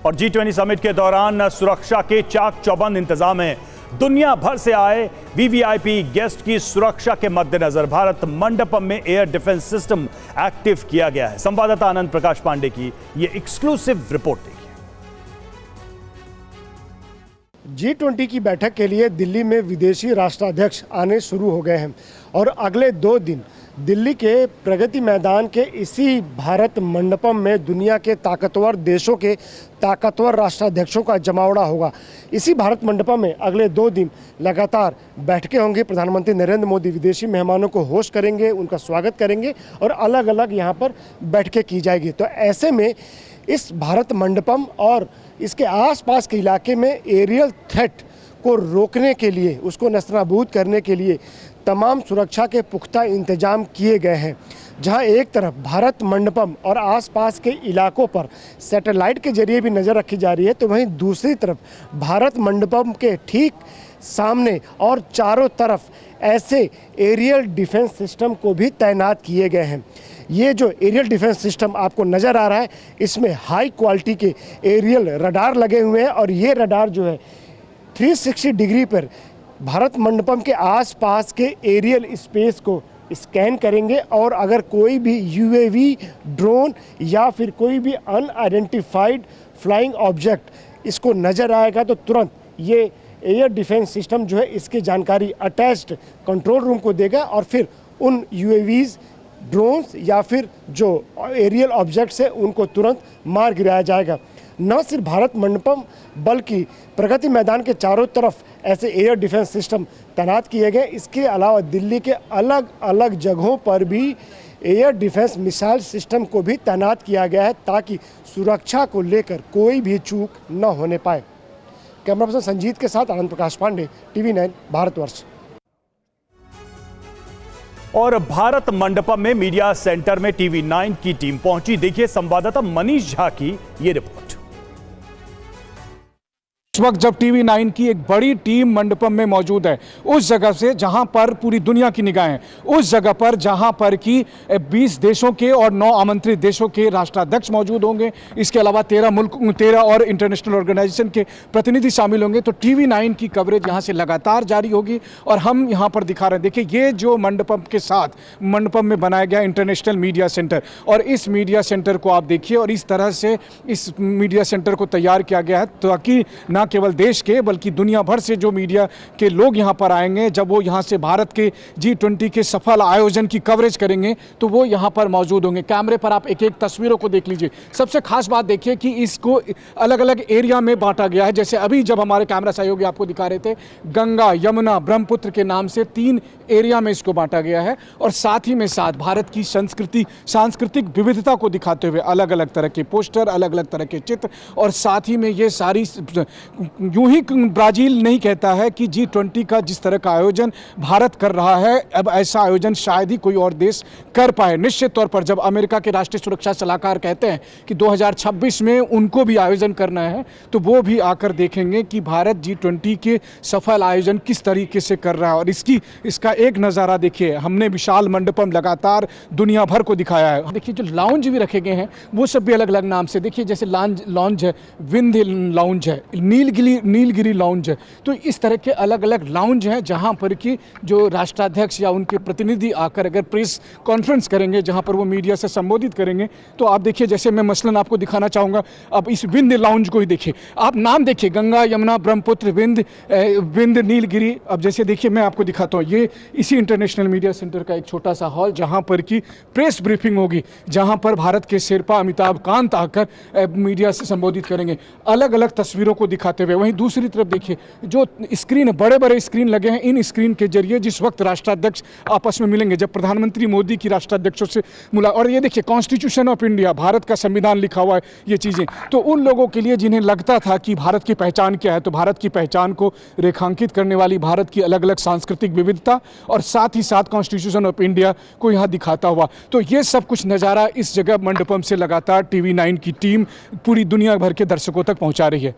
और G20 summit के दौरान सुरक्षा के चाक चौबंद इंतजाम है। दुनिया भर से आए वीवीआईपी गेस्ट की सुरक्षा के मद्देनजर भारत मंडपम में एयर डिफेंस सिस्टम एक्टिव किया गया है। संवाददाता आनंद प्रकाश पांडे की यह एक्सक्लूसिव रिपोर्ट देखिए। G20 की बैठक के लिए दिल्ली में विदेशी राष्ट्राध्यक्ष आने शुरू हो गए हैं और अगले 2 दिन दिल्ली के प्रगति मैदान के इसी भारत मंडपम में दुनिया के ताकतवर देशों के ताकतवर राष्ट्राध्यक्षों का जमावड़ा होगा। इसी भारत मंडपम में अगले 2 दिन लगातार बैठकें होंगी। प्रधानमंत्री नरेंद्र मोदी विदेशी मेहमानों को होस्ट करेंगे, उनका स्वागत करेंगे और अलग अलग यहाँ पर बैठकें की जाएगी। तो ऐसे में इस भारत मंडपम और इसके आसपास के इलाके में एरियल थ्रेट को रोकने के लिए, उसको नस्तानाबूद करने के लिए तमाम सुरक्षा के पुख्ता इंतजाम किए गए हैं। जहां एक तरफ भारत मंडपम और आसपास के इलाकों पर सैटेलाइट के जरिए भी नज़र रखी जा रही है, तो वहीं दूसरी तरफ भारत मंडपम के ठीक सामने और चारों तरफ ऐसे एरियल डिफेंस सिस्टम को भी तैनात किए गए हैं। ये जो एरियल डिफेंस सिस्टम आपको नज़र आ रहा है, इसमें हाई क्वालिटी के एरियल रडार लगे हुए हैं और ये रडार जो है 360 डिग्री पर भारत मंडपम के आसपास के एरियल स्पेस को स्कैन करेंगे और अगर कोई भी यूएवी, ड्रोन या फिर कोई भी अनआइडेंटिफाइड फ्लाइंग ऑब्जेक्ट इसको नज़र आएगा तो तुरंत ये एयर डिफेंस सिस्टम जो है इसकी जानकारी अटैच्ड कंट्रोल रूम को देगा और फिर उन यूएवीज़, ड्रोन्स या फिर जो एरियल ऑब्जेक्ट्स है उनको तुरंत मार गिराया जाएगा। न सिर्फ भारत मंडपम बल्कि प्रगति मैदान के चारों तरफ ऐसे एयर डिफेंस सिस्टम तैनात किए गए। इसके अलावा दिल्ली के अलग अलग जगहों पर भी एयर डिफेंस मिसाइल सिस्टम को भी तैनात किया गया है ताकि सुरक्षा को लेकर कोई भी चूक न होने पाए। कैमरा पर्सन संजीत के साथ आनंद प्रकाश पांडे, TV9 भारतवर्ष। और भारत मंडपम में मीडिया सेंटर में TV9 की टीम पहुंची। देखिए संवाददाता मनीष झा की ये रिपोर्ट। इस वक्त जब TV9 की एक बड़ी टीम मंडपम में मौजूद है, उस जगह से जहां पर पूरी दुनिया की निगाहें, उस जगह पर जहां पर कि 20 देशों के और 9 आमंत्रित देशों के राष्ट्राध्यक्ष मौजूद होंगे, इसके अलावा 13 और इंटरनेशनल ऑर्गेनाइजेशन के प्रतिनिधि शामिल होंगे। तो TV9 की कवरेज यहां से लगातार जारी होगी और हम यहां पर दिखा रहे हैं। देखिए ये जो मंडपम के साथ मंडपम में बनाया गया इंटरनेशनल मीडिया सेंटर, और इस मीडिया सेंटर को आप देखिए और इस तरह से इस मीडिया सेंटर को तैयार किया गया है ताकि ना केवल देश के बल्कि दुनिया भर से जो मीडिया के लोग यहां पर आएंगे, जब वो यहां से भारत के G20 के सफल आयोजन की कवरेज करेंगे तो वो यहां पर मौजूद होंगे। कैमरे पर आप एक एक तस्वीरों को देख लीजिए। सबसे खास बात देखिए कि इसको अलग अलग एरिया में बांटा गया है। जैसे अभी जब हमारे कैमरा सहयोगी आपको दिखा रहे थे, गंगा, यमुना, ब्रह्मपुत्र के नाम से 3 एरिया में इसको बांटा गया है और साथ ही में साथ भारत की सांस्कृतिक विविधता को दिखाते हुए अलग अलग तरह के पोस्टर, अलग अलग तरह के चित्र, और साथ ही में ये सारी यूं ही ब्राजील नहीं कहता है कि G20 का जिस तरह का आयोजन भारत कर रहा है, अब ऐसा आयोजन शायद ही कोई और देश कर पाए। निश्चित तौर पर जब अमेरिका के राष्ट्रीय सुरक्षा सलाहकार कहते हैं कि 2026 में उनको भी आयोजन करना है, तो वो भी आकर देखेंगे कि भारत G20 के सफल आयोजन किस तरीके से कर रहा है। और इसका एक नज़ारा देखिए, हमने विशाल मंडपम लगातार दुनिया भर को दिखाया है। देखिए जो लाउंज भी रखे गए हैं वो सब भी अलग अलग नाम से, देखिए जैसे लॉन्ज है, विंध्य लाउंज है, नीलगिरी लाउंज है। तो इस तरह के अलग अलग लाउंज हैं जहां पर कि जो राष्ट्राध्यक्ष या उनके प्रतिनिधि आकर अगर प्रेस कॉन्फ्रेंस करेंगे, जहां पर वो मीडिया से संबोधित करेंगे, तो आप देखिए जैसे मैं मसलन आपको दिखाना चाहूँगा। अब इस विंध्य लाउंज को ही देखिए, आप नाम देखिए, गंगा, यमुना, ब्रह्मपुत्र, विंध्य, नीलगिरी। अब जैसे देखिए मैं आपको दिखाता हूँ, ये इसी इंटरनेशनल मीडिया सेंटर का एक छोटा सा हॉल जहां पर कि प्रेस ब्रीफिंग होगी, जहां पर भारत के शेरपा अमिताभ कांत आकर मीडिया से संबोधित करेंगे अलग अलग तस्वीरों को दिखाते हुए। वहीं दूसरी तरफ देखिए जो स्क्रीन, बड़े बड़े स्क्रीन लगे हैं, इन स्क्रीन के जरिए जिस वक्त राष्ट्राध्यक्ष आपस में मिलेंगे, जब प्रधानमंत्री मोदी की राष्ट्राध्यक्षों से और ये देखिए कॉन्स्टिट्यूशन ऑफ इंडिया, भारत का संविधान लिखा हुआ है, ये चीज़ें तो उन लोगों के लिए जिन्हें लगता था कि भारत की पहचान क्या है, तो भारत की पहचान को रेखांकित करने वाली भारत की अलग अलग सांस्कृतिक विविधता और साथ ही साथ कॉन्स्टिट्यूशन ऑफ इंडिया को यहाँ दिखाता हुआ, तो ये सब कुछ नज़ारा इस जगह मंडपम से लगातार TV9 की टीम पूरी दुनिया भर के दर्शकों तक पहुँचा रही है।